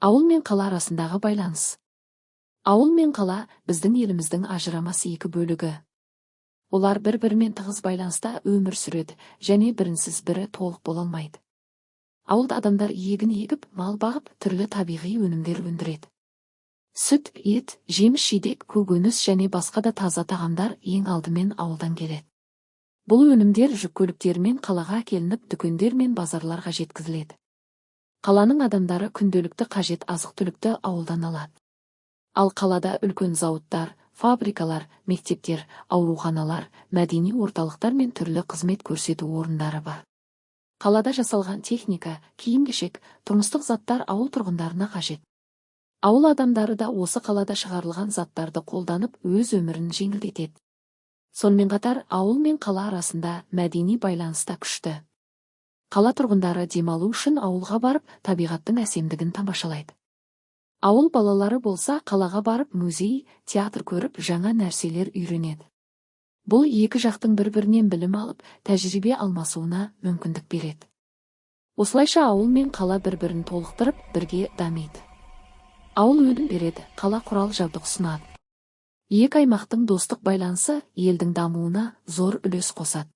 Ауыл мен қала арасындағы байланыс. Ауыл мен қала біздің еліміздің ажырамас екі бөлігі. Олар бір-бірімен тығыз байланыста өмір сүреді, және бірінсіз бірі толық бола алмайды. Ауылда адамдар егін егіп, мал бағып, түрлі табиғи өнімдер өндіреді. Сүт, ет, жеміс-жидек, көкөніс және басқа да таза тағамдар ең алдымен ауылдан келеді. Бұл өнімдер жүк көліктерімен қалаға әкелініп, дүкендер мен базарларға жеткізіледі. Қаланың адамдары күнделікті қажет азық-түлікті ауылдан алады. Ал қалада үлкен зауыттар, фабрикалар, мектептер, ауруханалар, мәдени орталықтар мен түрлі қызмет көрсету орындары бар. Қалада жасалған техника, киім-кешек, тұрмыстық заттар ауыл тұрғындарына қажет. Ауыл адамдары да осы қалада шығарылған заттарды қолданып, өз өмірін жеңілдетеді. Сонымен қатар, ауыл мен қала арасында мәдени байланыс та күшті. Қала тұрғындары демалу үшін ауылға барып, табиғаттың әсемдігін тамашалайды. Ауыл балалары болса, қалаға барып, музей, театр көріп, жаңа нәрселер үйренеді. Бұл екі жақтың бір-бірінен білім алып, тәжірибе алмасуына мүмкіндік береді. Осылайша ауыл мен қала бір-бірін толықтырып, бірге дамиды. Ауыл өнім береді, қала құрал-жабдық ұсынады. Екі аймақтың достық байланысы елдің дамуына зор үлес қосады.